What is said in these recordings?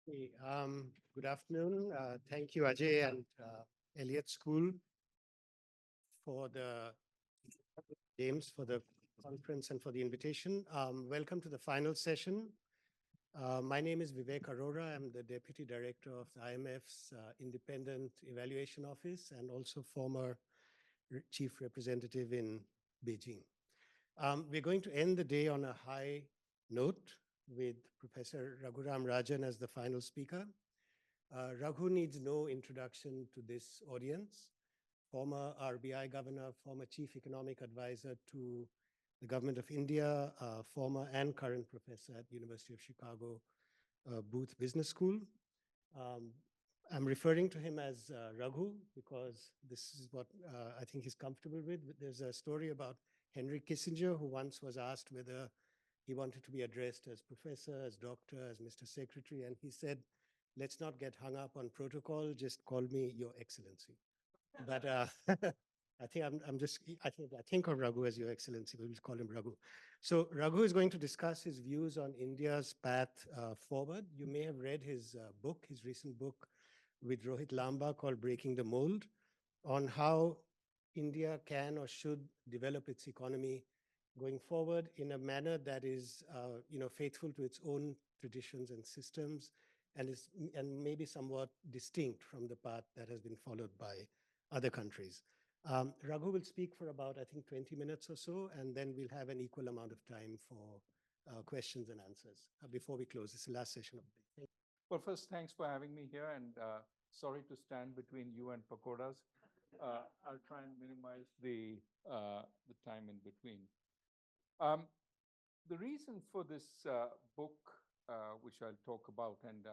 Hey, good afternoon. Thank you, Ajay and Elliott School for the James for the conference and for the invitation. Welcome to the final session. My name is Vivek Arora. I'm the Deputy Director of the IMF's Independent Evaluation Office and also former Chief Representative in Beijing. We're going to end the day on a high note with Professor Raghuram Rajan as the final speaker. Raghu needs no introduction to this audience. Former RBI Governor, former Chief Economic Advisor to the Government of India, former and current professor at University of Chicago Booth Business School. I'm referring to him as Raghu because this is what I think he's comfortable with. There's a story about Henry Kissinger, who once was asked whether he wanted to be addressed as professor, as doctor, as Mr. Secretary, and he said, let's not get hung up on protocol, just call me Your Excellency. But I think I think of Raghu as Your Excellency, but we'll call him Raghu. So Raghu is going to discuss his views on India's path forward. You may have read his book, his recent book with Rohit Lamba called Breaking the Mold, on how India can or should develop its economy going forward in a manner that is, faithful to its own traditions and systems, and maybe somewhat distinct from the path that has been followed by other countries. Raghu will speak for about, I think, 20 minutes or so, and then we'll have an equal amount of time for questions and answers before we close. This is the last session of the day. Thank Well, first, thanks for having me here, and sorry to stand between you and pakoras. I'll try and minimize the time in between. The reason for this book, which I'll talk about, and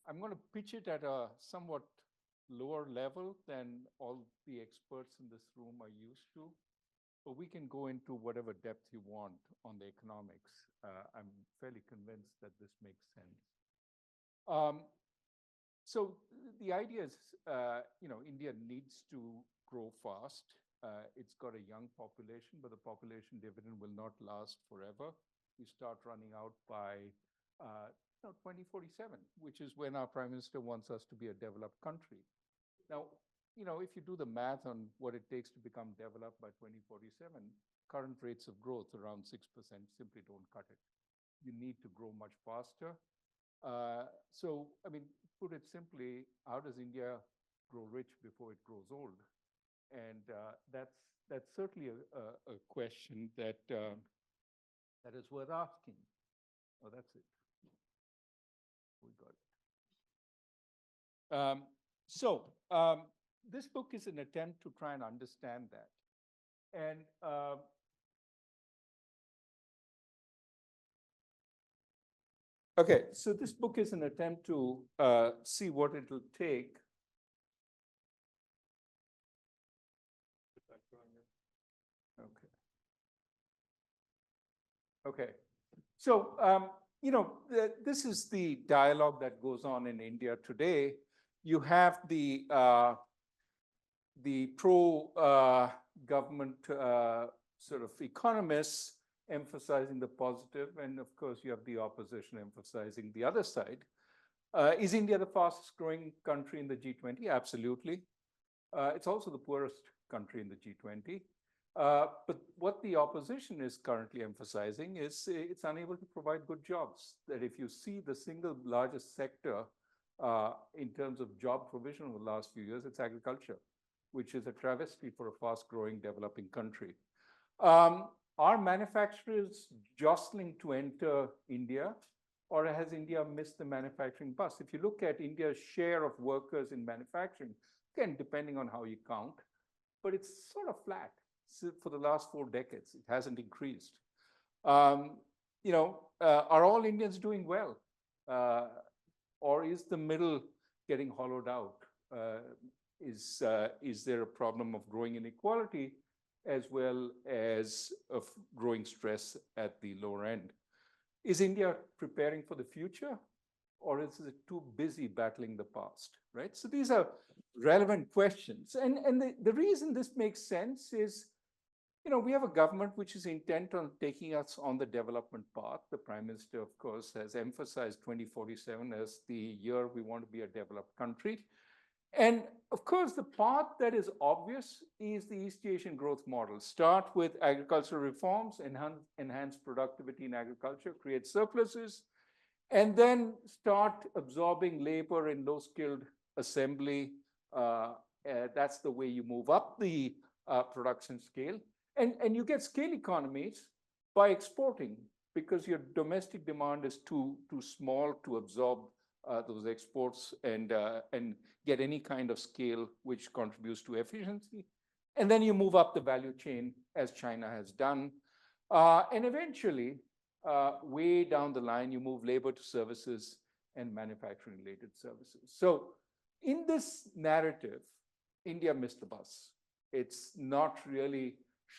I'm going to pitch it at a somewhat lower level than all the experts in this room are used to. But we can go into whatever depth you want on the economics. I'm fairly convinced that this makes sense. So the idea is, India needs to grow fast. It's got a young population, but the population dividend will not last forever. We start running out by 2047, which is when our Prime Minister wants us to be a developed country. Now, if you do the math on what it takes to become developed by 2047, current rates of growth around 6% simply don't cut it. You need to grow much faster. So, put it simply, how does India grow rich before it grows old? And that's certainly a question that is worth asking. Oh, that's it. We got it. This book is an attempt to try and understand that. And okay, so this book is an attempt to see what it will take. Okay. So, this is the dialogue that goes on in India today. You have the pro-government sort of economists emphasizing the positive, and of course you have the opposition emphasizing the other side. Is India the fastest growing country in the G20? Absolutely. It's also the poorest country in the G20. But what the opposition is currently emphasizing is it's unable to provide good jobs. That if you see the single largest sector in terms of job provision over the last few years, it's agriculture, which is a travesty for a fast-growing developing country. Are manufacturers jostling to enter India, or has India missed the manufacturing bus? If you look at India's share of workers in manufacturing, again, depending on how you count, but it's sort of flat for the last 4 decades. It hasn't increased. Are all Indians doing well? Or is the middle getting hollowed out? Is there a problem of growing inequality as well as of growing stress at the lower end? Is India preparing for the future, or is it too busy battling the past, right? So these are relevant questions. And the reason this makes sense is We have a government which is intent on taking us on the development path. The Prime Minister, of course, has emphasized 2047 as the year we want to be a developed country. And of course, the path that is obvious is the East Asian growth model. Start with agricultural reforms, enhance productivity in agriculture, create surpluses, and then start absorbing labor in low-skilled assembly. That's the way you move up the production scale. And you get scale economies by exporting, because your domestic demand is too small to absorb those exports and get any kind of scale which contributes to efficiency. And then you move up the value chain, as China has done. And eventually, way down the line, you move labor to services and manufacturing-related services. So in this narrative, India missed the bus. It's not really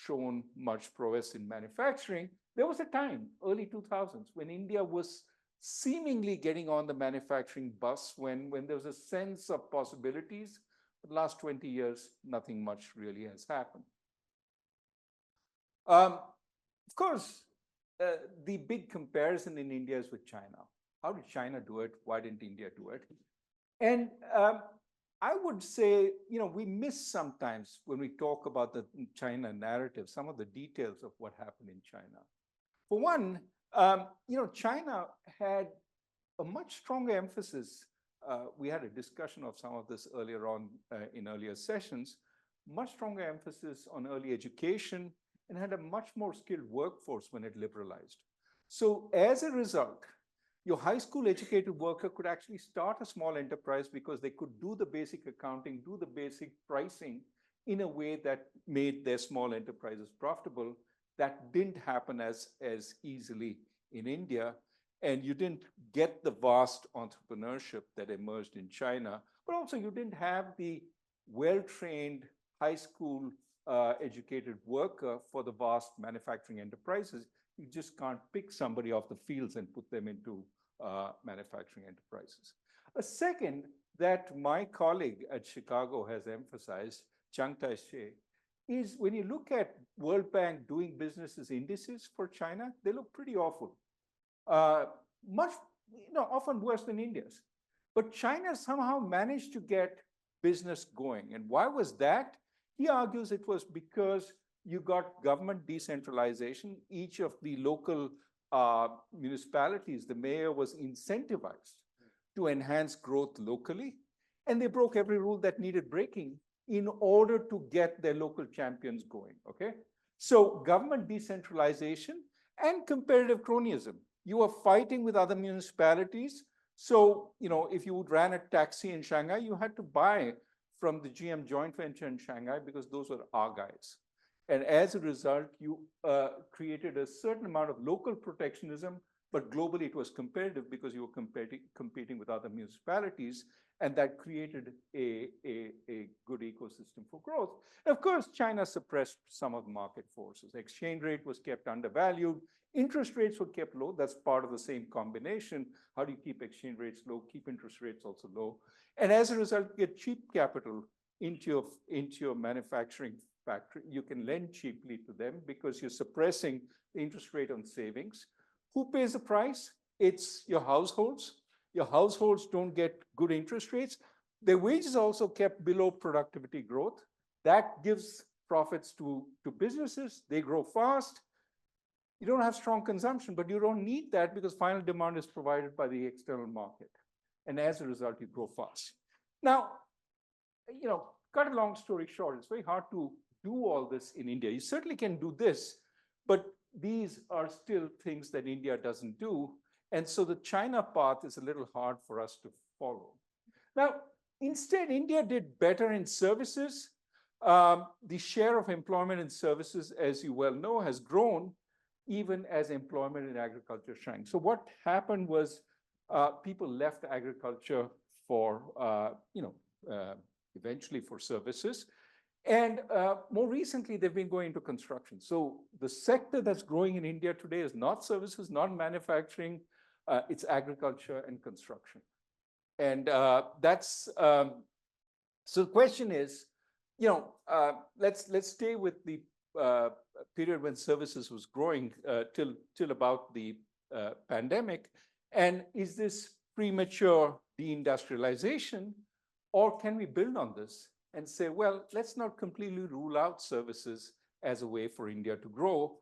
shown much prowess in manufacturing. There was a time, early 2000s, when India was seemingly getting on the manufacturing bus, when there was a sense of possibilities. For the last 20 years, nothing much really has happened. Of course, the big comparison in India is with China. How did China do it? Why didn't India do it? And I would say, we miss sometimes when we talk about the China narrative, some of the details of what happened in China. For one, China had a much stronger emphasis. We had a discussion of some of this earlier on in earlier sessions, much stronger emphasis on early education, and had a much more skilled workforce when it liberalized. So as a result, your high school educated worker could actually start a small enterprise because they could do the basic accounting, do the basic pricing in a way that made their small enterprises profitable. That didn't happen as easily in India. And you didn't get the vast entrepreneurship that emerged in China, but also you didn't have the well-trained high school educated worker for the vast manufacturing enterprises. You just can't pick somebody off the fields and put them into manufacturing enterprises. A second that my colleague at Chicago has emphasized, Chiang Tai-shek, is when you look at World Bank doing businesses indices for China, they look pretty awful. Much, often worse than India's. But China somehow managed to get business going. And why was that? He argues it was because you got government decentralization. Each of the local municipalities, the mayor was incentivized to enhance growth locally. And they broke every rule that needed breaking in order to get their local champions going, okay? So government decentralization and competitive cronyism. You are fighting with other municipalities. So, if you ran a taxi in Shanghai, you had to buy from the GM joint venture in Shanghai because those were our guys. And as a result, you created a certain amount of local protectionism, but globally it was competitive because you were competing with other municipalities, and that created a good ecosystem for growth. And of course, China suppressed some of the market forces. Exchange rate was kept undervalued. Interest rates were kept low. That's part of the same combination. How do you keep exchange rates low, keep interest rates also low? And as a result, you get cheap capital into your manufacturing factory. You can lend cheaply to them because you're suppressing the interest rate on savings. Who pays the price? It's your households. Your households don't get good interest rates. Their wages also kept below productivity growth. That gives profits to businesses. They grow fast. You don't have strong consumption, but you don't need that because final demand is provided by the external market. And as a result, you grow fast. Now, cut a long story short, it's very hard to do all this in India. You certainly can do this, but these are still things that India doesn't do. And so the China path is a little hard for us to follow. Now, instead, India did better in services. The share of employment in services, as you well know, has grown even as employment in agriculture shrank. So what happened was people left agriculture for, eventually for services. And more recently, they've been going into construction. So the sector that's growing in India today is not services, not manufacturing, it's agriculture and construction. And that's, so the question is, let's stay with the period when services was growing till about the pandemic. And is this premature deindustrialization, or can we build on this and say, well, let's not completely rule out services as a way for India to grow?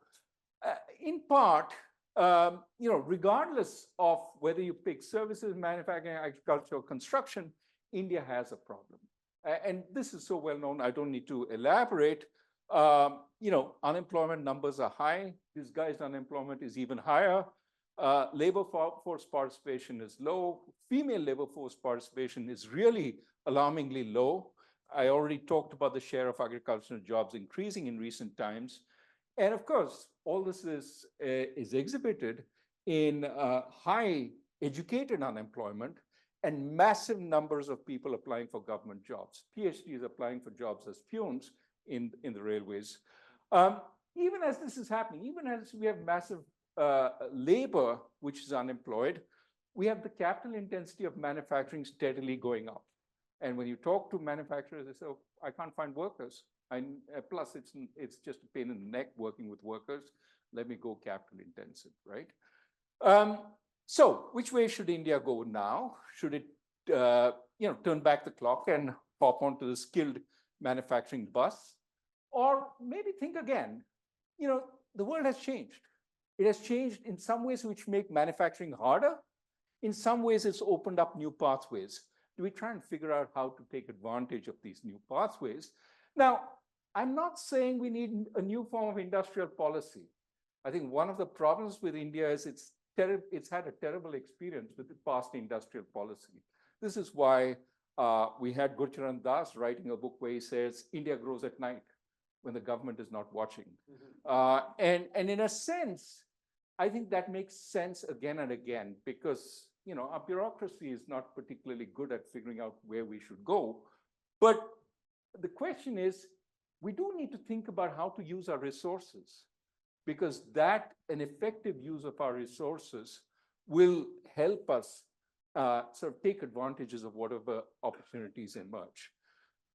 In part, regardless of whether you pick services, manufacturing, agriculture, or construction, India has a problem. And this is so well known, I don't need to elaborate. Unemployment numbers are high. Disguised unemployment is even higher. Labor force participation is low. Female labor force participation is really alarmingly low. I already talked about the share of agricultural jobs increasing in recent times. And of course, all this is exhibited in high educated unemployment and massive numbers of people applying for government jobs. PhDs applying for jobs as peons in the railways. Even as this is happening, even as we have massive labor, which is unemployed, we have the capital intensity of manufacturing steadily going up. And when you talk to manufacturers, they say, oh, I can't find workers. Plus, it's just a pain in the neck working with workers. Let me go capital intensive, right? So which way should India go now? Should it turn back the clock and hop onto the skilled manufacturing bus? Or maybe think again, the world has changed. It has changed in some ways which make manufacturing harder. In some ways, it's opened up new pathways. Do we try and figure out how to take advantage of these new pathways? Now, I'm not saying we need a new form of industrial policy. I think one of the problems with India is it's had a terrible experience with the past industrial policy. This is why we had Gurcharan Das writing a book where he says, India grows at night when the government is not watching. And in a sense, I think that makes sense again and again, because our bureaucracy is not particularly good at figuring out where we should go. But the question is, we do need to think about how to use our resources, because an effective use of our resources will help us sort of take advantages of whatever opportunities emerge.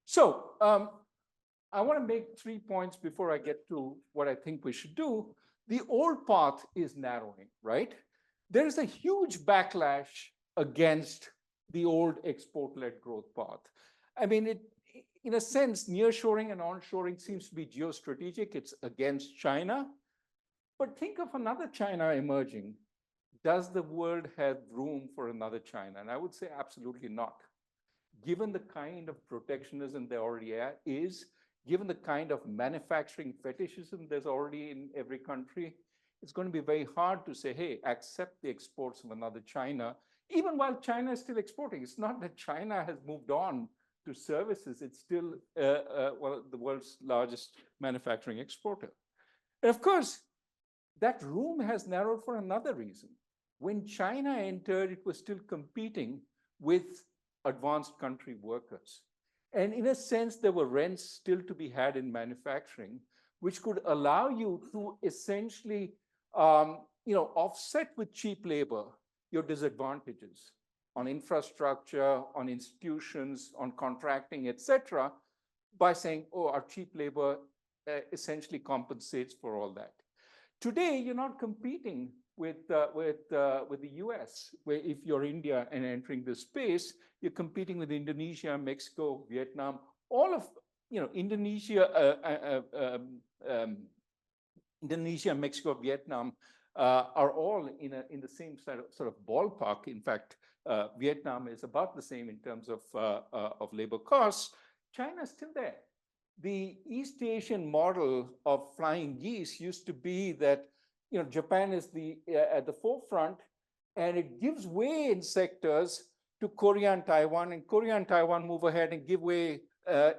So I want to make 3 points before I get to what I think we should do. The old path is narrowing, right? There is a huge backlash against the old export-led growth path. I mean, in a sense, nearshoring and onshoring seems to be geostrategic. It's against China. But think of another China emerging. Does the world have room for another China? And I would say absolutely not. Given the kind of protectionism there already is, given the kind of manufacturing fetishism there's already in every country, it's going to be very hard to say, hey, accept the exports of another China, even while China is still exporting. It's not that China has moved on to services. It's still the world's largest manufacturing exporter. And of course, that room has narrowed for another reason. When China entered, it was still competing with advanced country workers. And in a sense, there were rents still to be had in manufacturing, which could allow you to essentially offset with cheap labor your disadvantages on infrastructure, on institutions, on contracting, et cetera, by saying, oh, our cheap labor essentially compensates for all that. Today, you're not competing with the US, where if you're India and entering this space, you're competing with Indonesia, Mexico, Vietnam, all of Indonesia, Mexico, Vietnam are all in the same sort of ballpark. In fact, Vietnam is about the same in terms of labor costs. China is still there. The East Asian model of flying geese used to be that Japan is at the forefront, and it gives way in sectors to Korea and Taiwan, and Korea and Taiwan move ahead and give way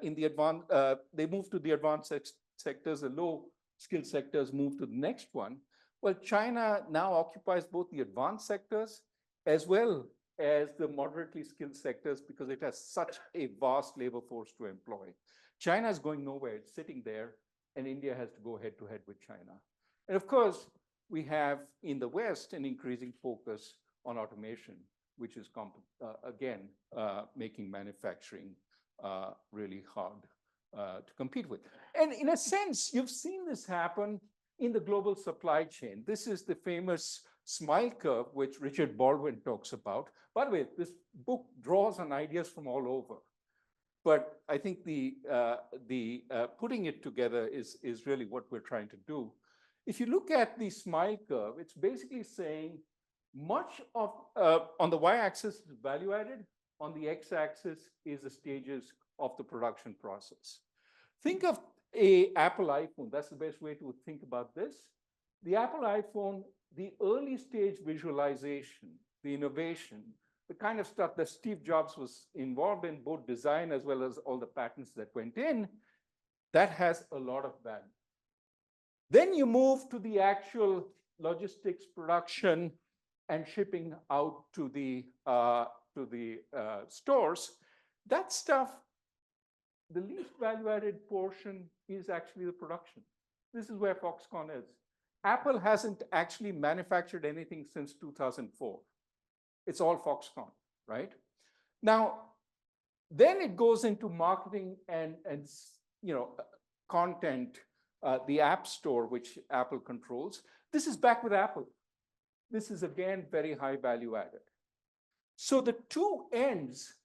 in the advanced. They move to the advanced sectors. The low-skilled sectors move to the next one. Well, China now occupies both the advanced sectors as well as the moderately skilled sectors because it has such a vast labor force to employ. China is going nowhere. It's sitting there, and India has to go head-to-head with China. And of course, we have in the West an increasing focus on automation, which is, again, making manufacturing really hard. to compete with. And in a sense, you've seen this happen in the global supply chain. This is the famous smile curve, which Richard Baldwin talks about. By the way, this book draws on ideas from all over. But I think the putting it together is really what we're trying to do. If you look at the smile curve, it's basically saying much of, on the y-axis is value added, on the x-axis is the stages of the production process. Think of a Apple iPhone. That's the best way to think about this. The Apple iPhone, the early stage visualization, the innovation, the kind of stuff that Steve Jobs was involved in, both design as well as all the patents that went in, that has a lot of value. Then you move to the actual logistics, production, and shipping out to the stores. That stuff, the least value-added portion is actually the production. This is where Foxconn is. Apple hasn't actually manufactured anything since 2004. It's all Foxconn, right? Now, then it goes into marketing and content, the App Store, which Apple controls. This is back with Apple. This is, again, very high value added. So the two ends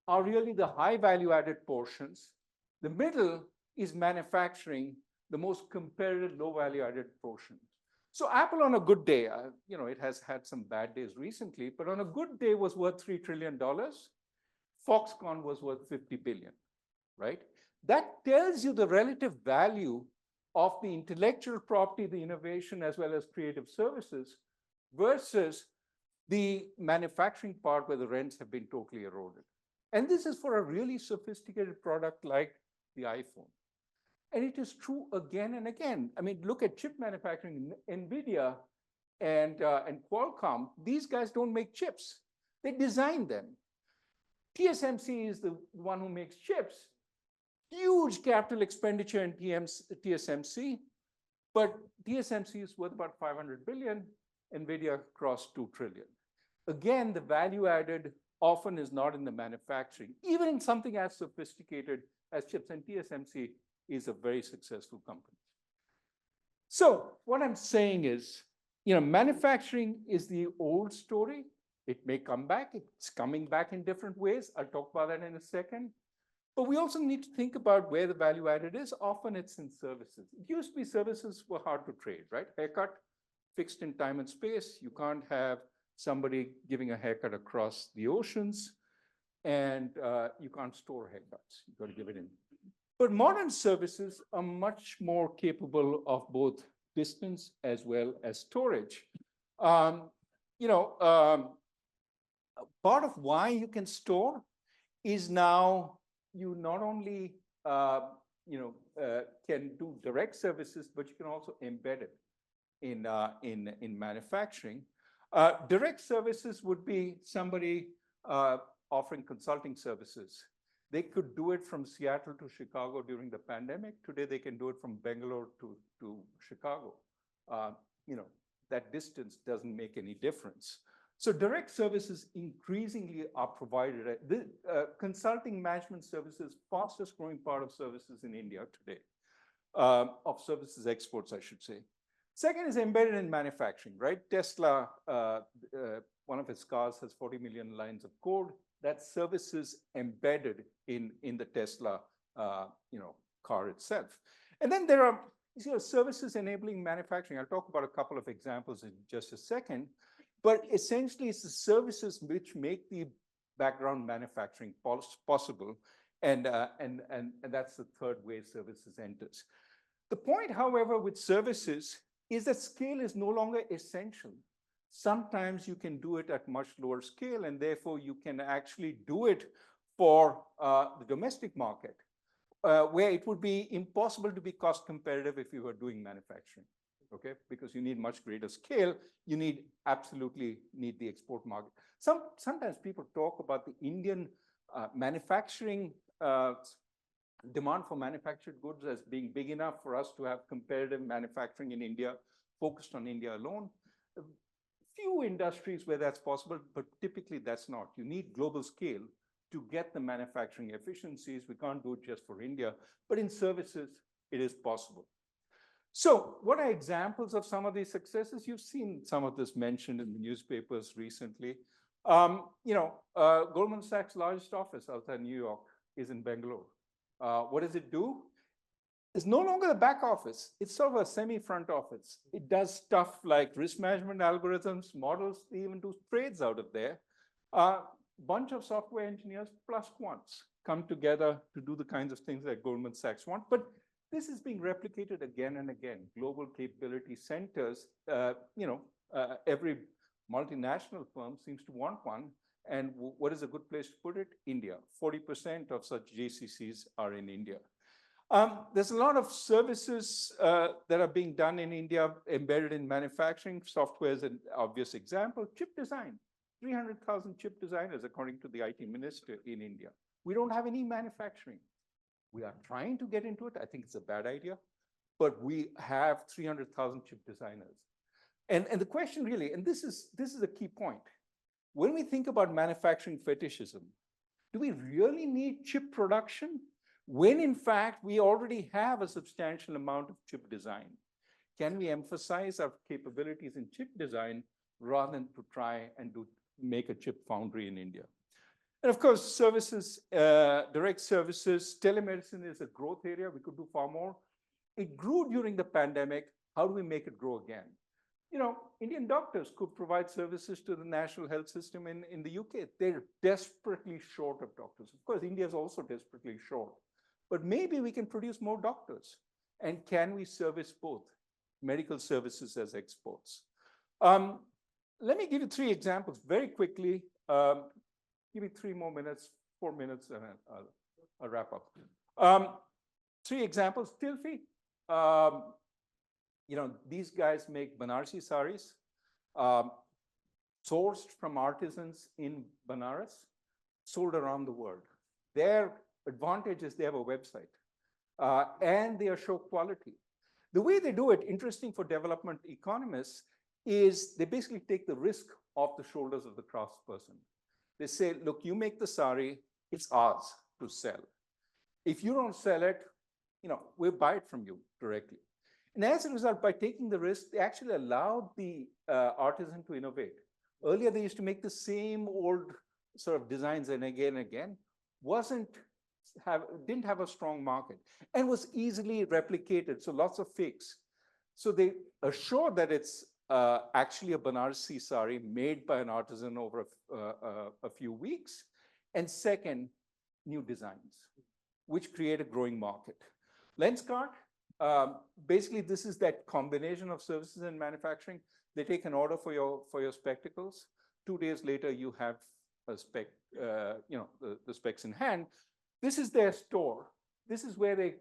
are really the high value added portions. The middle is manufacturing, the most competitive low value added portion. So Apple on a good day, it has had some bad days recently, but on a good day was worth $3 trillion. Foxconn was worth 50 billion, right? That tells you the relative value of the intellectual property, the innovation, as well as creative services versus the manufacturing part where the rents have been totally eroded. And this is for a really sophisticated product like the iPhone. And it is true again and again. I mean, look at chip manufacturing, NVIDIA and Qualcomm. These guys don't make chips. They design them. TSMC is the one who makes chips. Huge capital expenditure in TSMC, but TSMC is worth about 500 billion. NVIDIA crossed 2 trillion. Again, the value added often is not in the manufacturing, even in something as sophisticated as chips, and TSMC is a very successful company. So what I'm saying is, manufacturing is the old story. It may come back. It's coming back in different ways. I'll talk about that in a second. But we also need to think about where the value added is. Often it's in services. It used to be services were hard to trade, right? Haircut, fixed in time and space. You can't have somebody giving a haircut across the oceans, and you can't store haircuts. You've got to give it in. But modern services are much more capable of both distance as well as storage. Part of why you can store is now you not only can do direct services, but you can also embed it in manufacturing. Direct services would be somebody offering consulting services. They could do it from Seattle to Chicago during the pandemic. Today, they can do it from Bangalore to Chicago. That distance doesn't make any difference. So direct services increasingly are provided. Consulting management services, fastest growing part of services in India today, of services exports, I should say. Second is embedded in manufacturing, right? Tesla, one of its cars has 40 million lines of code. That's services embedded in the Tesla, car itself. And then there are services enabling manufacturing. I'll talk about a couple of examples in just a second. But essentially, it's the services which make the background manufacturing possible. And that's the third way services enters. The point, however, with services is that scale is no longer essential. Sometimes you can do it at much lower scale, and therefore you can actually do it for the domestic market, where it would be impossible to be cost competitive if you were doing manufacturing. Okay, because you need much greater scale. You absolutely need the export market. Sometimes people talk about the Indian manufacturing demand for manufactured goods as being big enough for us to have competitive manufacturing in India, focused on India alone. Few industries where that's possible, but typically that's not. You need global scale to get the manufacturing efficiencies. We can't do it just for India, but in services, it is possible. So what are examples of some of these successes? You've seen some of this mentioned in the newspapers recently. Goldman Sachs' largest office outside New York is in Bangalore. What does it do? It's no longer the back office. It's sort of a semi-front office. It does stuff like risk management algorithms, models. They even do trades out of there. Bunch of software engineers plus quants come together to do the kinds of things that Goldman Sachs want. But this is being replicated again and again. Global capability centers, every multinational firm seems to want one. And what is a good place to put it? India. 40% of such JCCs are in India. There's a lot of services that are being done in India, embedded in manufacturing. Software is an obvious example. Chip design. 300,000 chip designers, according to the IT minister in India. We don't have any manufacturing. We are trying to get into it. I think it's a bad idea, but we have 300,000 chip designers. And the question really, and this is a key point. When we think about manufacturing fetishism, do we really need chip production when in fact we already have a substantial amount of chip design? Can we emphasize our capabilities in chip design rather than to try and make a chip foundry in India? And of course, services, direct services, telemedicine is a growth area. We could do far more. It grew during the pandemic. How do we make it grow again? Indian doctors could provide services to the national health system in the UK. They're desperately short of doctors. Of course, India is also desperately short. But maybe we can produce more doctors. And can we service both medical services as exports? Let me give you 3 examples very quickly. Give me 3 more minutes, 4 minutes, and I'll wrap up. 3 examples. Tilfi. These guys make Banarsi saris, sourced from artisans in Banaras, sold around the world. Their advantage is they have a website, and they show quality. The way they do it, interesting for development economists, is they basically take the risk off the shoulders of the craftsperson. They say, look, you make the sari, it's ours to sell. If you don't sell it, we'll buy it from you directly. And as a result, by taking the risk, they actually allowed the artisan to innovate. Earlier, they used to make the same old sort of designs and again, didn't have a strong market and was easily replicated. So lots of fakes. So they assure that it's actually a Banarsi sari made by an artisan over a few weeks. And second, new designs, which create a growing market. Lenskart, basically this is that combination of services and manufacturing. They take an order for your spectacles. 2 days later, you have a spec, the specs in hand. This is their store. This is where they,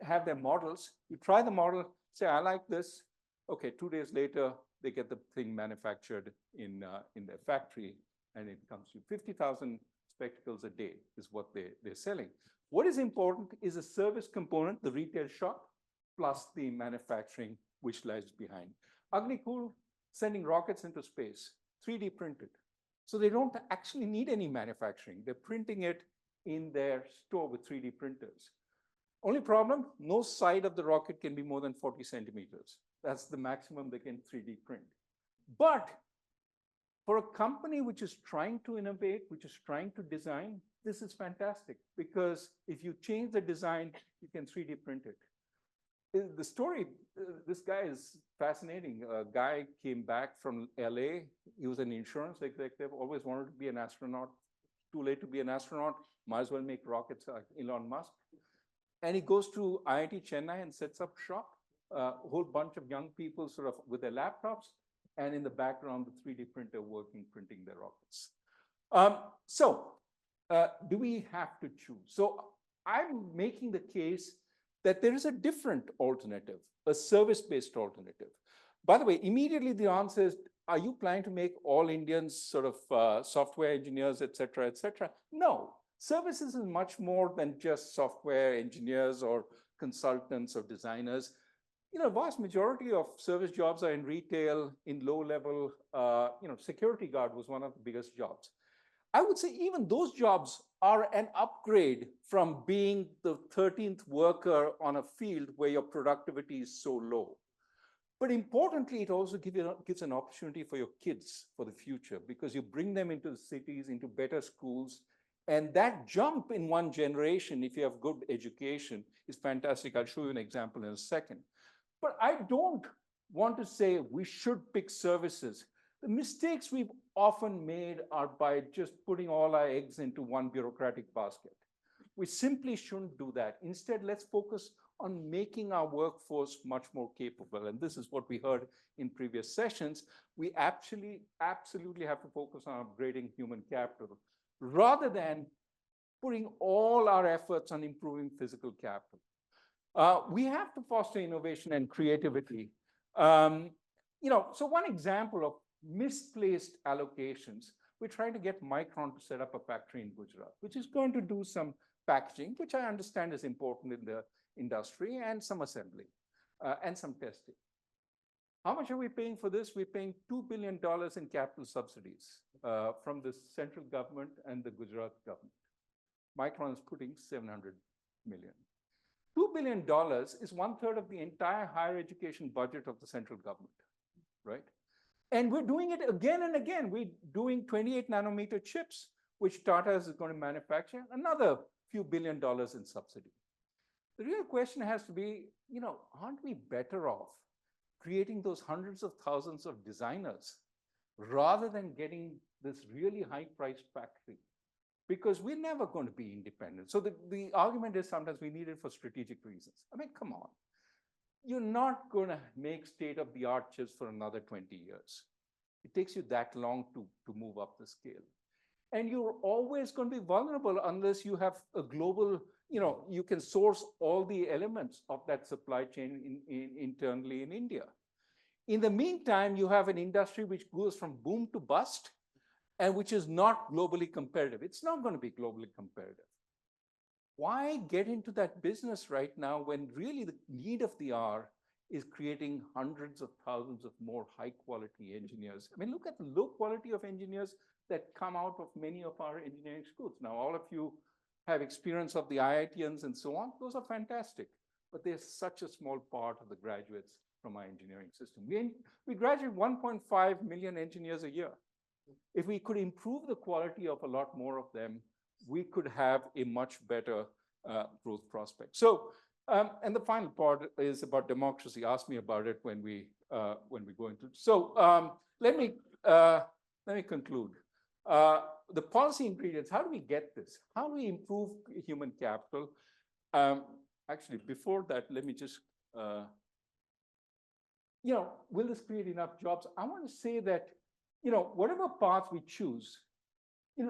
have their models. You try the model, say, I like this. Okay, 2 days later, they get the thing manufactured in their factory, and it comes to 50,000 spectacles a day is what they're selling. What is important is a service component, the retail shop, plus the manufacturing, which lies behind. Agnikul, sending rockets into space, 3D printed. So they don't actually need any manufacturing. They're printing it in their store with 3D printers. Only problem, no side of the rocket can be more than 40 centimeters. That's the maximum they can 3D print. But for a company which is trying to innovate, which is trying to design, this is fantastic, because if you change the design, you can 3D print it. The story, this guy is fascinating. A guy came back from LA. He was an insurance executive, always wanted to be an astronaut. Too late to be an astronaut, might as well make rockets like Elon Musk. And he goes to IIT Chennai and sets up shop, a whole bunch of young people sort of with their laptops, and in the background, the 3D printer working, printing their rockets. Do we have to choose? So I'm making the case that there is a different alternative, a service-based alternative. By the way, immediately the answer is, are you planning to make all Indians sort of software engineers, et cetera, et cetera? No, services is much more than just software engineers or consultants or designers. Vast majority of service jobs are in retail, in low level, security guard was one of the biggest jobs. I would say even those jobs are an upgrade from being the 13th worker on a field where your productivity is so low. But importantly, it also gives an opportunity for your kids for the future, because you bring them into the cities, into better schools. And that jump in one generation, if you have good education, is fantastic. I'll show you an example in a second. But I don't want to say we should pick services. The mistakes we've often made are by just putting all our eggs into one bureaucratic basket. We simply shouldn't do that. Instead, let's focus on making our workforce much more capable. And this is what we heard in previous sessions. We actually absolutely have to focus on upgrading human capital rather than putting all our efforts on improving physical capital. We have to foster innovation and creativity. So one example of misplaced allocations, we're trying to get Micron to set up a factory in Gujarat, which is going to do some packaging, which I understand is important in the industry, and some assembly and some testing. How much are we paying for this? We're paying $2 billion in capital subsidies from the central government and the Gujarat government. Micron is putting $700 million. $2 billion is 1/3 of the entire higher education budget of the central government, right? And we're doing it again and again. We're doing 28 nanometer chips, which Tata is going to manufacture, another few $1 billion in subsidy. The real question has to be, aren't we better off creating those hundreds of thousands of designers rather than getting this really high-priced factory? Because we're never going to be independent. So the argument is sometimes we need it for strategic reasons. I mean, come on. You're not going to make state-of-the-art chips for another 20 years. It takes you that long to move up the scale. And you're always going to be vulnerable unless you have a global, you can source all the elements of that supply chain internally in India. In the meantime, you have an industry which goes from boom to bust, and which is not globally competitive. It's not going to be globally competitive. Why get into that business right now when really the need of the hour is creating hundreds of thousands of more high-quality engineers? I mean, look at the low quality of engineers that come out of many of our engineering schools. Now, all of you have experience of the IITians and so on. Those are fantastic, but they're such a small part of the graduates from our engineering system. We graduate 1.5 million engineers a year. If we could improve the quality of a lot more of them, we could have a much better growth prospect. So, and the final part is about democracy. Ask me about it when we go into. So let me conclude. The policy ingredients. How do we get this? How do we improve human capital? Actually, before that, let me just. Will this create enough jobs? I want to say that. Whatever path we choose,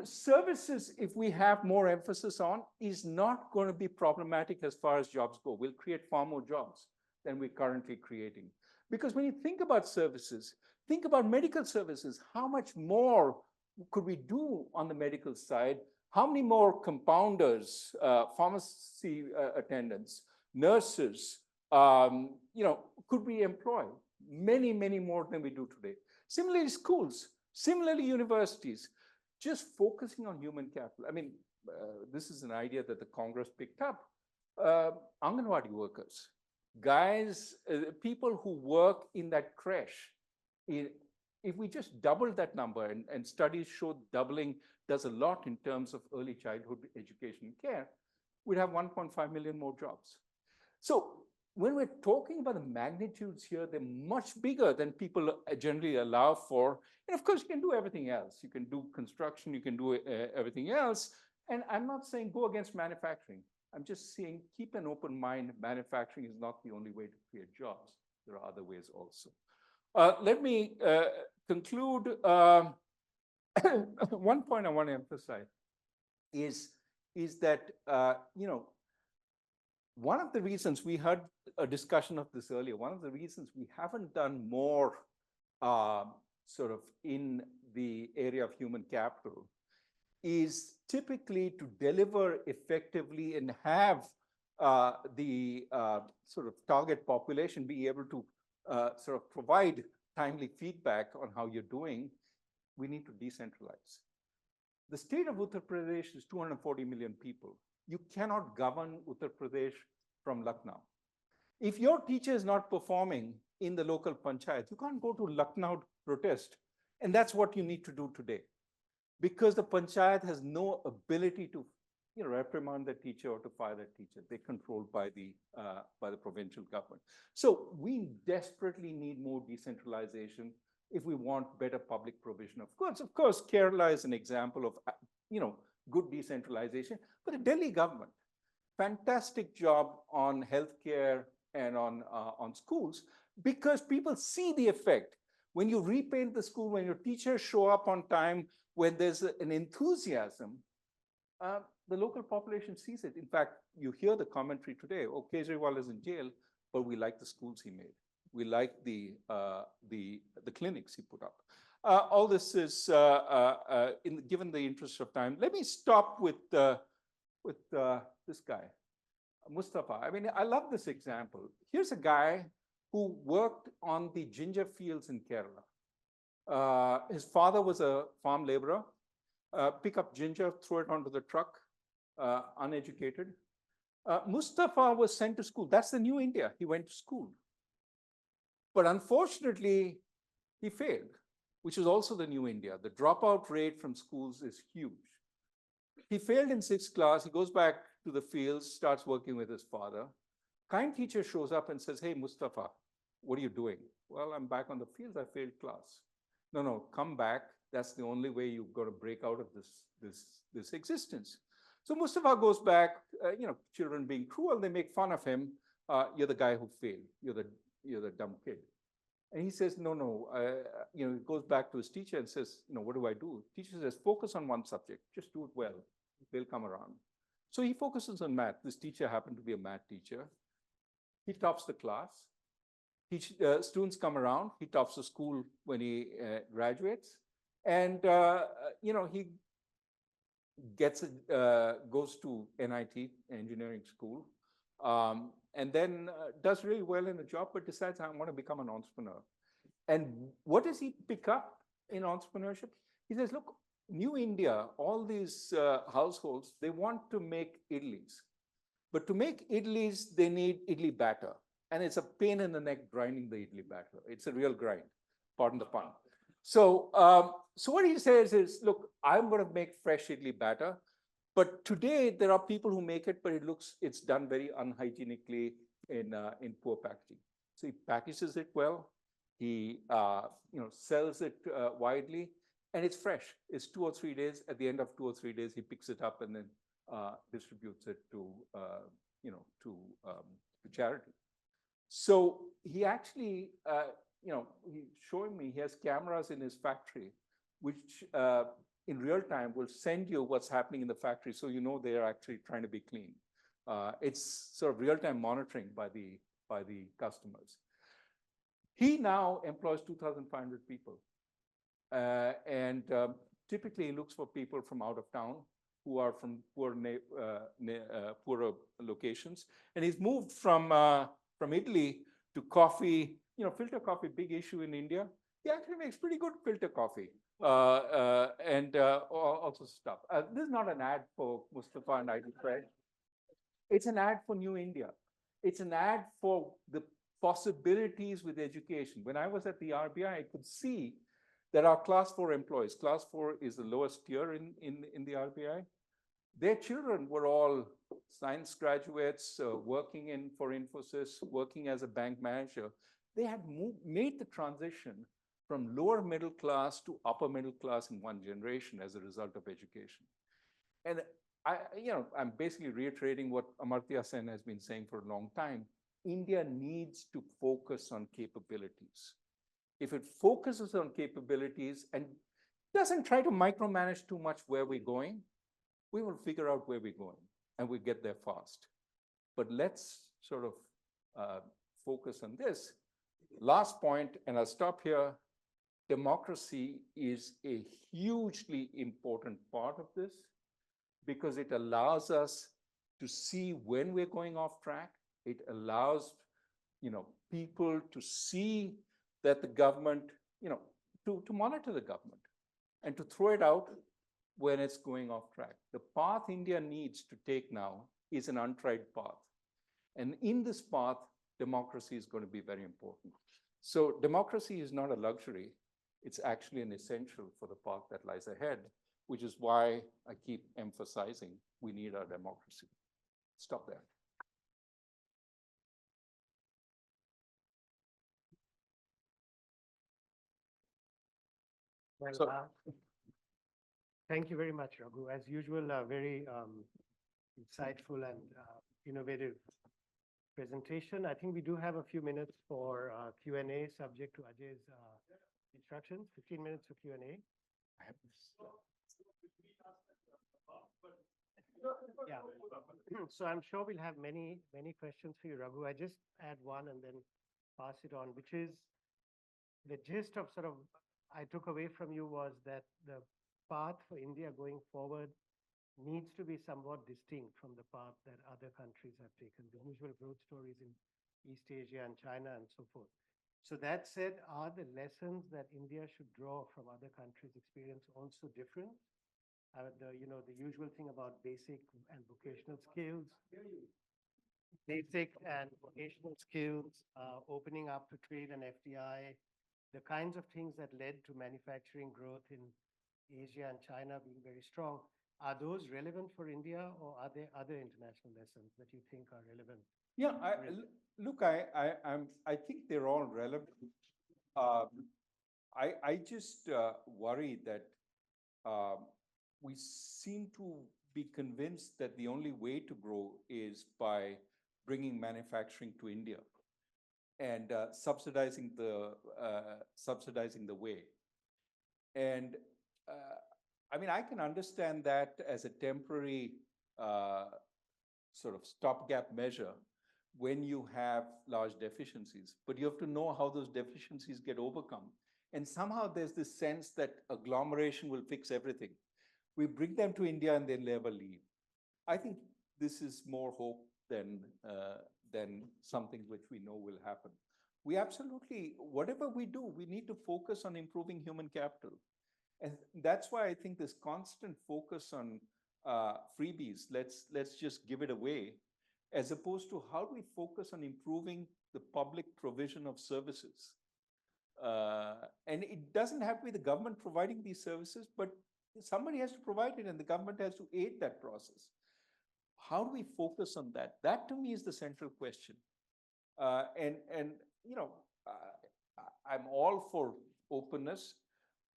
services, if we have more emphasis on, is not going to be problematic as far as jobs go. We'll create far more jobs than we're currently creating. Because when you think about services, think about medical services. How much more could we do on the medical side? How many more compounders, pharmacy attendants, nurses, could we employ? Many, many more than we do today. Similarly, schools, similarly, universities, just focusing on human capital. I mean, this is an idea that the Congress picked up. Anganwadi workers, guys, people who work in that creche. If we just double that number, and studies show doubling does a lot in terms of early childhood education and care, we'd have 1.5 million more jobs. So when we're talking about the magnitudes here, they're much bigger than people generally allow for. And of course, you can do everything else. You can do construction, you can do everything else. And I'm not saying go against manufacturing. I'm just saying keep an open mind. Manufacturing is not the only way to create jobs. There are other ways also. Let me conclude. One point I want to emphasize is that, one of the reasons we had a discussion of this earlier, one of the reasons we haven't done more sort of in the area of human capital is typically to deliver effectively and have the sort of target population be able to sort of provide timely feedback on how you're doing. We need to decentralize. The state of Uttar Pradesh is 240 million people. You cannot govern Uttar Pradesh from Lucknow. If your teacher is not performing in the local panchayat, you can't go to Lucknow to protest. And that's what you need to do today. Because the panchayat has no ability to reprimand the teacher or to fire the teacher. They're controlled by the provincial government. So we desperately need more decentralization if we want better public provision. Of course, Kerala is an example of good decentralization, but the Delhi government, fantastic job on healthcare and on schools, because people see the effect. When you repaint the school, when your teachers show up on time, when there's an enthusiasm, the local population sees it. In fact, you hear the commentary today, oh, Kejriwal is in jail, but we like the schools he made. We like the clinics he put up. All this is, given the interest of time, let me stop with this guy, Mustafa. I mean, I love this example. Here's a guy who worked on the ginger fields in Kerala. His father was a farm laborer. Pick up ginger, throw it onto the truck, uneducated. Mustafa was sent to school. That's the new India. He went to school. But unfortunately, he failed, which is also the new India. The dropout rate from schools is huge. He failed in 6th class. He goes back to the fields, starts working with his father. Kind teacher shows up and says, hey, Mustafa, what are you doing? Well, I'm back on the fields. I failed class. No, come back. That's the only way you've got to break out of this existence. So Mustafa goes back, children being cruel, they make fun of him. You're the guy who failed. You're the dumb kid. And he says, no. He goes back to his teacher and says, what do I do? Teacher says, focus on one subject. Just do it well. They'll come around. So he focuses on math. This teacher happened to be a math teacher. He tops the class. Students come around. He tops the school when he graduates. And, he goes to NIT, engineering school, and then does really well in the job, but decides, I want to become an entrepreneur. And what does he pick up in entrepreneurship? He says, look, New India, all these households, they want to make idlis. But to make idlis, they need idli batter. And it's a pain in the neck grinding the idli batter. It's a real grind, pardon the pun. So what he says is, look, I'm going to make fresh idli batter. But today there are people who make it, but it's done very unhygienically in poor packaging. So he packages it well. He sells it widely, and it's fresh. It's 2 or 3 days. At the end of 2 or 3 days, he picks it up and then distributes it to charity. So he actually, he's showing me he has cameras in his factory, which in real time will send you what's happening in the factory, so they are actually trying to be clean. It's sort of real-time monitoring by the customers. He now employs 2,500 people, and typically he looks for people from out of town who are from poorer locations, and he's moved from Italy to coffee. Filter coffee, big issue in India. He actually makes pretty good filter coffee. And also stuff. This is not an ad for Mustafa and ID Fresh. It's an ad for New India. It's an ad for the possibilities with education. When I was at the RBI, I could see that our class 4 employees, class 4 is the lowest tier in the RBI. Their children were all science graduates, working for Infosys, working as a bank manager. They had made the transition from lower middle class to upper middle class in one generation as a result of education. And I'm basically reiterating what Amartya Sen has been saying for a long time. India needs to focus on capabilities. If it focuses on capabilities and doesn't try to micromanage too much where we're going, we will figure out where we're going and we get there fast. But let's sort of focus on this. Last point, and I'll stop here. Democracy is a hugely important part of this because it allows us to see when we're going off track. It allows, people to see that the government, to monitor the government and to throw it out when it's going off track. The path India needs to take now is an untried path. And in this path, democracy is going to be very important. So democracy is not a luxury. It's actually an essential for the path that lies ahead, which is why I keep emphasizing we need our democracy. Stop there. Well, So- thank you very much, Raghu. As usual, a very insightful and innovative presentation. I think we do have a few minutes for Q&A, subject to Ajay's instructions. 15 minutes for Q&A. Yeah. So I'm sure we'll have many questions for you, Raghu. I just add one and then pass it on, which is the gist of sort of I took away from you was that the path for India going forward needs to be somewhat distinct from the path that other countries have taken, the usual growth stories in East Asia and China and so forth. So that said, are the lessons that India should draw from other countries' experience also different? The usual thing about basic and vocational skills, basic and vocational skills, opening up to trade and FDI, the kinds of things that led to manufacturing growth in Asia and China being very strong. Are those relevant for India, or are there other international lessons that you think are relevant? Yeah, I think they're all relevant. I just worry that we seem to be convinced that the only way to grow is by bringing manufacturing to India and subsidizing the way. And I mean, I can understand that as a temporary sort of stopgap measure when you have large deficiencies, but you have to know how those deficiencies get overcome. And somehow there's this sense that agglomeration will fix everything. We bring them to India and they never leave. I think this is more hope than something which we know will happen. We absolutely, whatever we do, we need to focus on improving human capital. And that's why I think this constant focus on freebies, let's just give it away, as opposed to how do we focus on improving the public provision of services. And it doesn't have to be the government providing these services, but somebody has to provide it and the government has to aid that process. How do we focus on that? That to me is the central question. And you know, I'm all for openness.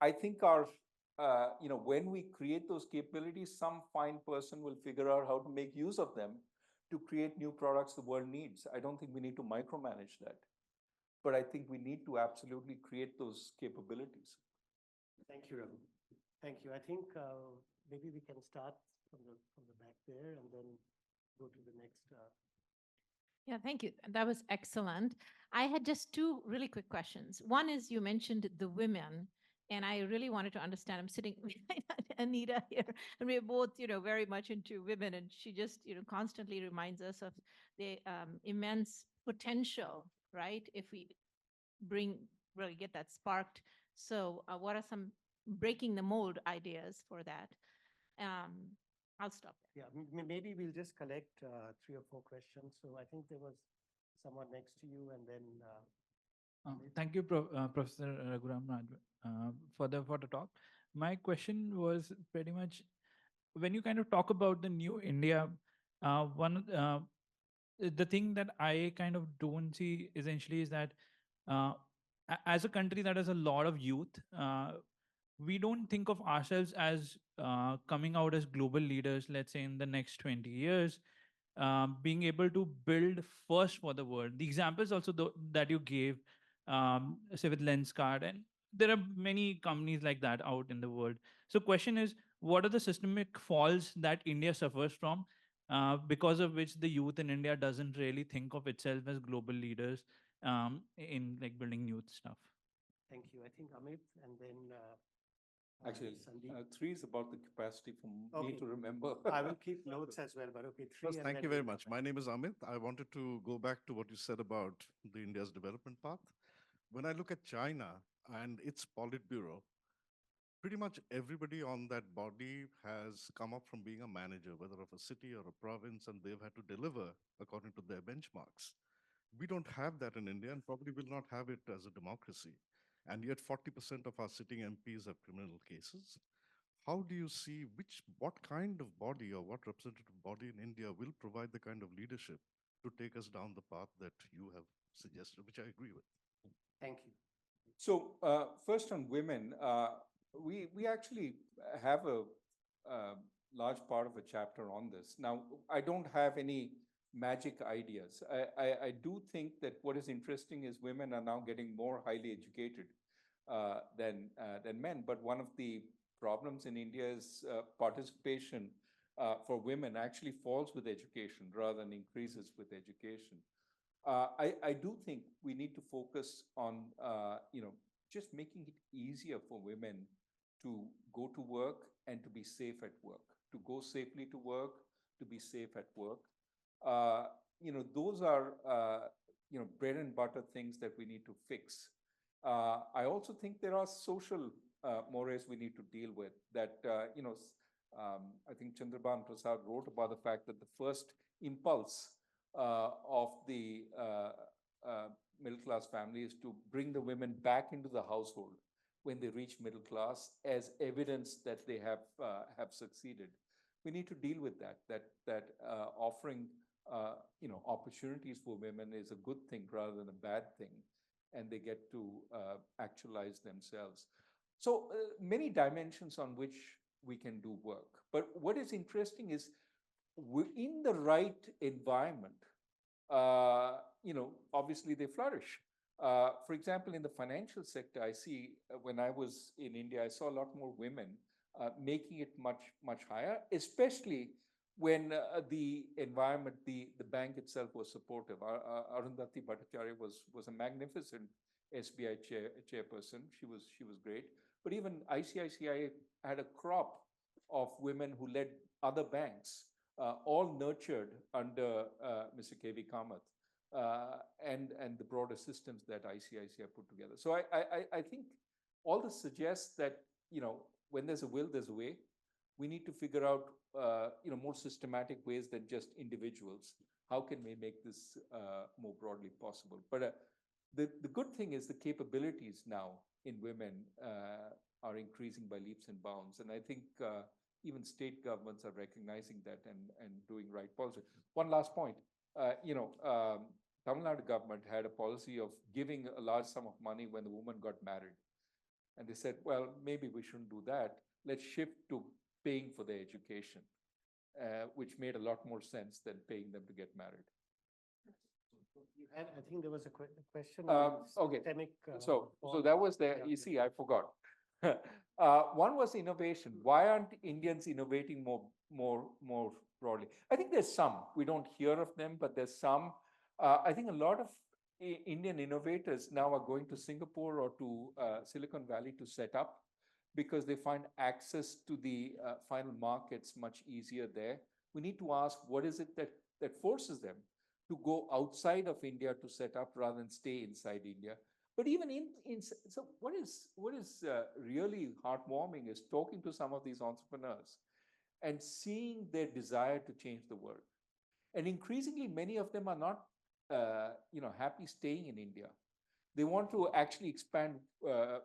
I think our, when we create those capabilities, some fine person will figure out how to make use of them to create new products the world needs. I don't think we need to micromanage that, but I think we need to absolutely create those capabilities. Thank you, Raghu. Thank you. I think maybe we can start from the back there and then go to the next. Yeah, thank you. That was excellent. I had just two really quick questions. One is you mentioned the women, and I really wanted to understand. I'm sitting with Anita here, and we're both, very much into women, and she just, constantly reminds us of the immense potential, right? If we really get that sparked. So what are some breaking the mold ideas for that? I'll stop there. Yeah, maybe we'll just collect 3 or 4 questions. So I think there was someone next to you, and then. Thank you, Professor Raghuram Rajan, for the talk. My question was pretty much when you kind of talk about the new India. The thing that I kind of don't see essentially is that as a country that has a lot of youth, we don't think of ourselves as coming out as global leaders, let's say in the next 20 years, being able to build first for the world. The examples also that you gave, say with Lenskart, and there are many companies like that out in the world. So question is, what are the systemic faults that India suffers from, because of which the youth in India doesn't really think of itself as global leaders in like building youth stuff? Thank you. I think Amit, and then. Actually, Sandeep. 3 is about the capacity for me to remember. I will keep notes as well, but okay, 3. First, thank you very much. My name is Amit. I wanted to go back to what you said about the India's development path. When I look at China and its Politburo, pretty much everybody on that body has come up from being a manager, whether of a city or a province, and they've had to deliver according to their benchmarks. We don't have that in India and probably will not have it as a democracy. And yet 40% of our sitting MPs have criminal cases. How do you see what kind of body or what representative body in India will provide the kind of leadership to take us down the path that you have suggested, which I agree with? Thank you. So first on women, we actually have a large part of a chapter on this. Now, I don't have any magic ideas. I do think that what is interesting is women are now getting more highly educated than men. But one of the problems in India is participation for women actually falls with education rather than increases with education. I do think we need to focus on, just making it easier for women to go to work and to be safe at work, to go safely to work, to be safe at work. Those are, bread and butter things that we need to fix. I also think there are social mores we need to deal with that, I think Chandraban Prasad wrote about the fact that the first impulse of the middle class family is to bring the women back into the household when they reach middle class as evidence that they have succeeded. We need to deal with that offering opportunities for women is a good thing rather than a bad thing, and they get to actualize themselves. So many dimensions on which we can do work. But what is interesting is in the right environment, obviously they flourish. For example, in the financial sector, I see when I was in India, I saw a lot more women making it much higher, especially when the environment, the bank itself was supportive. Arundhati Bhattacharya was a magnificent SBI chairperson. She was great. But even ICICI had a crop of women who led other banks, all nurtured under Mr. K.V. Kamath and the broader systems that ICICI put together. So I think all this suggests that, when there's a will, there's a way. We need to figure out, more systematic ways than just individuals. How can we make this more broadly possible? But the good thing is the capabilities now in women are increasing by leaps and bounds. And I think even state governments are recognizing that and doing right policy. One last point, Tamil Nadu government had a policy of giving a large sum of money when the woman got married. And they said, well, maybe we shouldn't do that. Let's shift to paying for their education, which made a lot more sense than paying them to get married. I think there was a question. Okay, Systemic, so that was there. yeah. You see, I forgot. One was innovation. Why aren't Indians innovating more broadly? I think there's some. We don't hear of them, but there's some. I think a lot of Indian innovators now are going to Singapore or to Silicon Valley to set up because they find access to the final markets much easier there. We need to ask, what is it that forces them to go outside of India to set up rather than stay inside India? But even so what is really heartwarming is talking to some of these entrepreneurs and seeing their desire to change the world. And increasingly, many of them are not, happy staying in India. They want to actually expand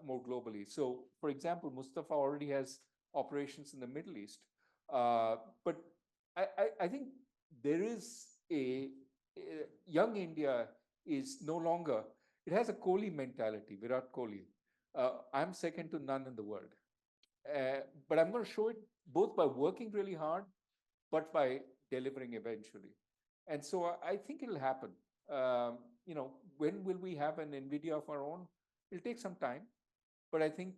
more globally. So, for example, Mustafa already has operations in the Middle East. But I think there is young India is no longer, it has a Kohli mentality, Virat Kohli. I'm second to none in the world. But I'm going to show it both by working really hard, but by delivering eventually. And so I think it'll happen. When will we have an NVIDIA of our own? It'll take some time, but I think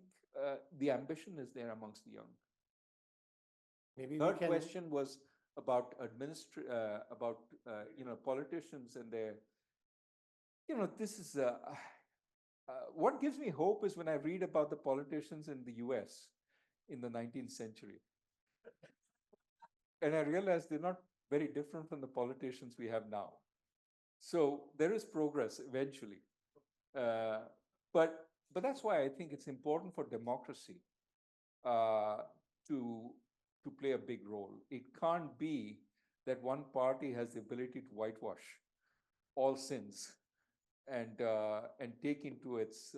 the ambition is there amongst the young. Maybe Third question was about politicians and their, this is, what gives me hope is when I read about the politicians in the US in the 19th century. And I realized they're not very different from the politicians we have now. So there is progress eventually. But that's why I think it's important for democracy uh, to play a big role. It can't be that one party has the ability to whitewash all sins and take into its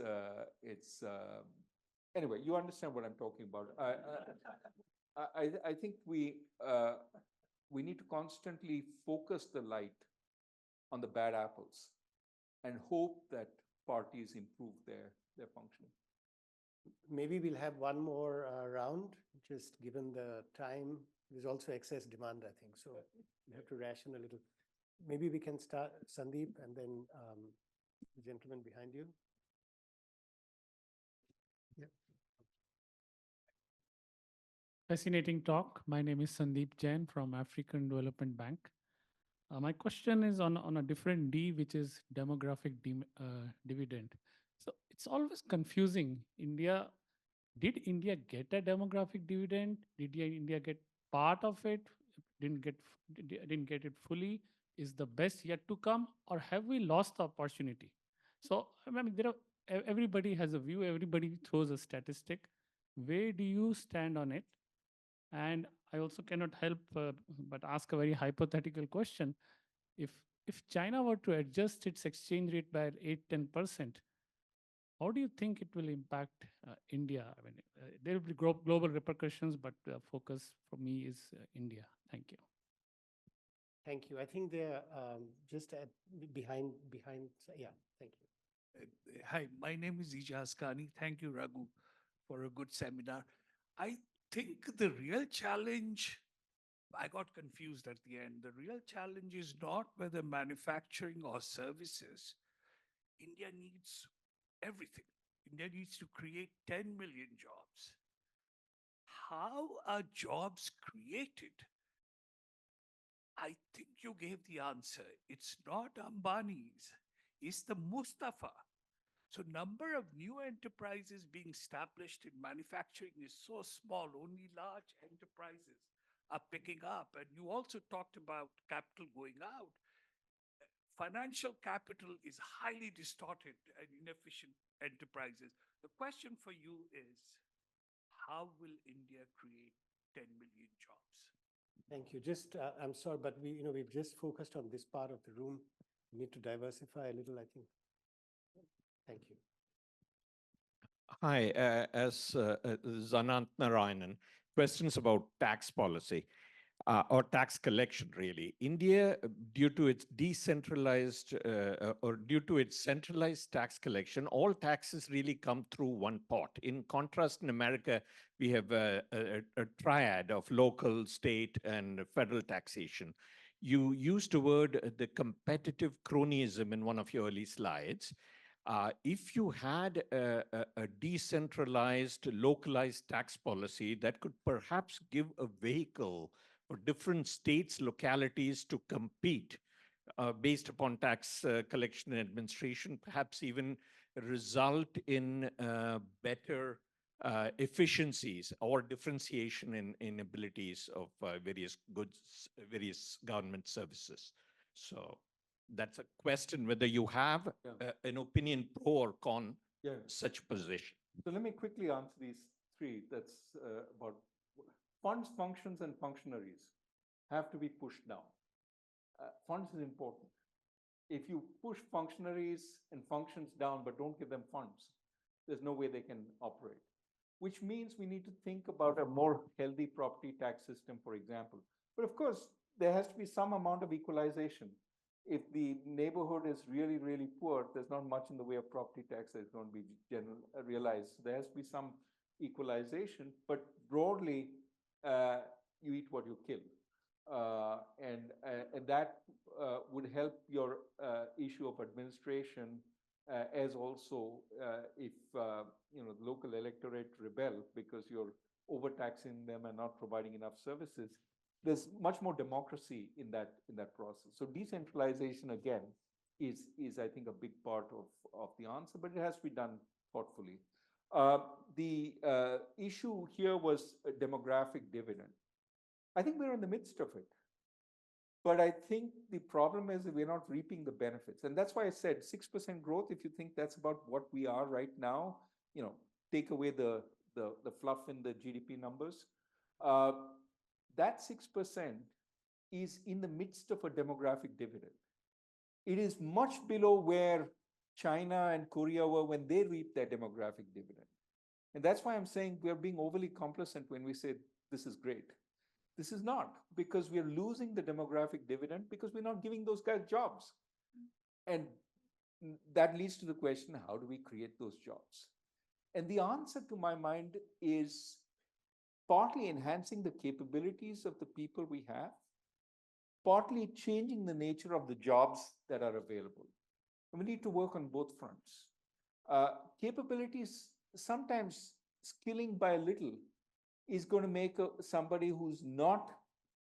anyway. You understand what I'm talking about. I think we need to constantly focus the light on the bad apples and hope that parties improve their functioning. Maybe we'll have one more round, just given the time. There's also excess demand, I think, so we have to ration a little. Maybe we can start, Sandeep, and then the gentleman behind you. Yeah. Fascinating talk. My name is Sandeep Jain from African Development Bank. My question is on a different D, which is demographic dividend. So it's always confusing. Did India get a demographic dividend? Did India get part of it? Didn't get it fully? Is the best yet to come, or have we lost the opportunity? So I mean, everybody has a view. Everybody throws a statistic. Where do you stand on it? And I also cannot help but ask a very hypothetical question. If China were to adjust its exchange rate by 8-10%, how do you think it will impact India? I mean, there will be global repercussions, but focus for me is India. Thank you. Thank you. I think they're just behind. Yeah, thank you. Hi, my name is Ijaz Khani. Thank you, Raghu, for a good seminar. I think the real challenge, I got confused at the end. The real challenge is not whether manufacturing or services. India needs everything. India needs to create 10 million jobs. How are jobs created? I think you gave the answer. It's not Ambani's, it's the Mustafa. So number of new enterprises being established in manufacturing is so small, only large enterprises are picking up. And you also talked about capital going out. Financial capital is highly distorted and inefficient enterprises. The question for you is, how will India create 10 million jobs? Thank you. Just, I'm sorry, but we've just focused on this part of the room. We need to diversify a little, I think. Thank you. Hi, as Zanant Narayanan, questions about tax policy or tax collection, really. India, due to its decentralized or due to its centralized tax collection, all taxes really come through one pot. In contrast, in America, we have a triad of local, state, and federal taxation. You used the word the competitive cronyism in one of your early slides. If you had a decentralized, localized tax policy that could perhaps give a vehicle for different states, localities to compete based upon tax collection and administration, perhaps even result in better efficiencies or differentiation in abilities of various goods, various government services. So that's a question whether you have an opinion pro or con such position. So let me quickly answer these three. That's about funds, functions, and functionaries have to be pushed down. Funds is important. If you push functionaries and functions down but don't give them funds, there's no way they can operate. Which means we need to think about a more healthy property tax system, for example. But of course, there has to be some amount of equalization. If the neighborhood is really, really poor, there's not much in the way of property tax that's going to be realized. There has to be some equalization, but broadly, you eat what you kill. And that would help your issue of administration as also if the local electorate rebel because you're overtaxing them and not providing enough services. There's much more democracy in that process. So decentralization again is I think a big part of the answer, but it has to be done thoughtfully. The issue here was a demographic dividend. I think we're in the midst of it. But I think the problem is that we're not reaping the benefits. And that's why I said 6% growth, if you think that's about what we are right now, take away the the fluff in the GDP numbers. Uh, that 6% is in the midst of a demographic dividend. It is much below where China and Korea were when they reaped their demographic dividend. And that's why I'm saying we're being overly complacent when we say this is great. This is not, because we're losing the demographic dividend because we're not giving those guys jobs. And that leads to the question, how do we create those jobs? And the answer to my mind is partly enhancing the capabilities of the people we have, partly changing the nature of the jobs that are available. And we need to work on both fronts. Capabilities, sometimes skilling by a little is going to make somebody who's not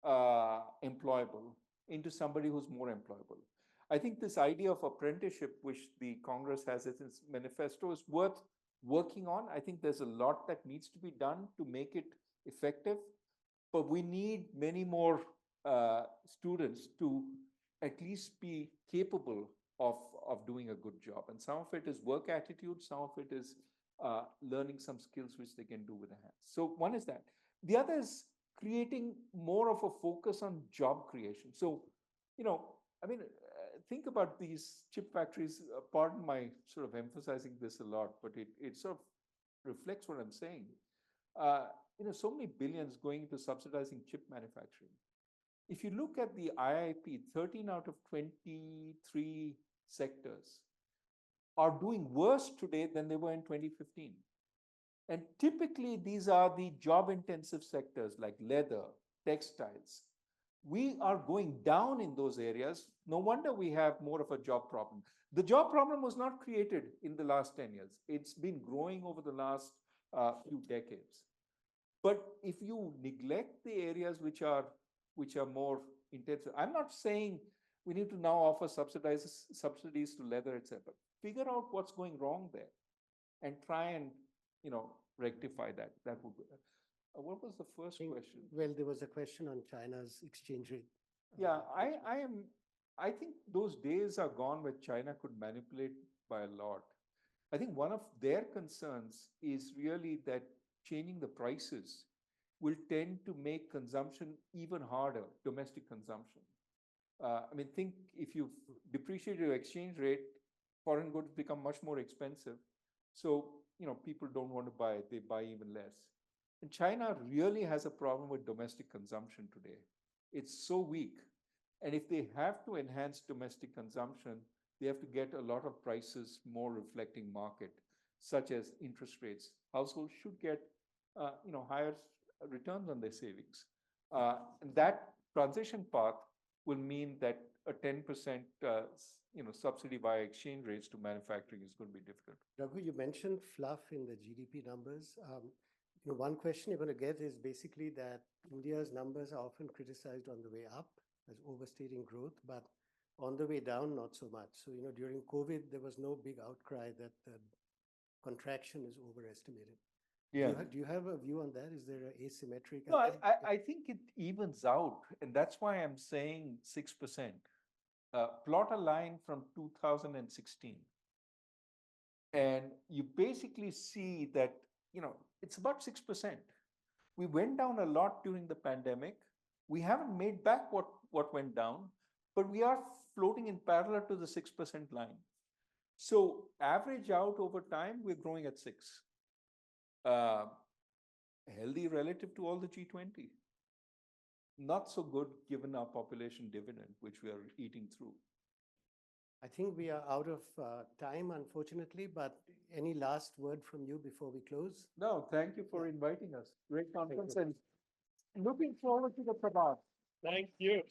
employable into somebody who's more employable. I think this idea of apprenticeship, which the Congress has as its manifesto, is worth working on. I think there's a lot that needs to be done to make it effective, but we need many more students to at least be capable of doing a good job. And some of it is work attitude, some of it is learning some skills which they can do with their hands. So one is that. The other is creating more of a focus on job creation. So, I mean, think about these chip factories. Pardon my sort of emphasizing this a lot, but it sort of reflects what I'm saying. So many billions going into subsidizing chip manufacturing. If you look at the IIP, 13 out of 23 sectors are doing worse today than they were in 2015. And typically, these are the job-intensive sectors like leather, textiles. We are going down in those areas. No wonder we have more of a job problem. The job problem was not created in the last 10 years. It's been growing over the last few decades. But if you neglect the areas which are more intensive, I'm not saying we need to now offer subsidies to leather, etc. Figure out what's going wrong there and try and rectify that. That would be. What was the first question? Well, there was a question on China's exchange rate. Yeah, I think those days are gone where China could manipulate by a lot. I think one of their concerns is really that changing the prices will tend to make consumption even harder, domestic consumption. Think if you depreciate your exchange rate, foreign goods become much more expensive. So, people don't want to buy, they buy even less. And China really has a problem with domestic consumption today. It's so weak. And if they have to enhance domestic consumption, they have to get a lot of prices more reflecting market, such as interest rates. Households should get higher returns on their savings. And that transition path will mean that a 10% subsidy via exchange rates to manufacturing is going to be difficult. Raghu, you mentioned fluff in the GDP numbers. One question you're going to get is basically that India's numbers are often criticized on the way up as overstating growth, but on the way down, not so much. So, during COVID, there was no big outcry that the contraction is overestimated. Yeah. Do you have a view on that? Is there an asymmetric? No, I think it evens out. And that's why I'm saying 6%. Plot a line from 2016. And you basically see that, it's about 6%. We went down a lot during the pandemic. We haven't made back what went down, but we are floating in parallel to the 6% line. So average out over time, we're growing at 6. Healthy relative to all the G20. Not so good given our population dividend, which we are eating through. I think we are out of time, unfortunately, but any last word from you before we close? No, thank you for inviting us. Great conference and looking forward to the Prabhat. Thank you.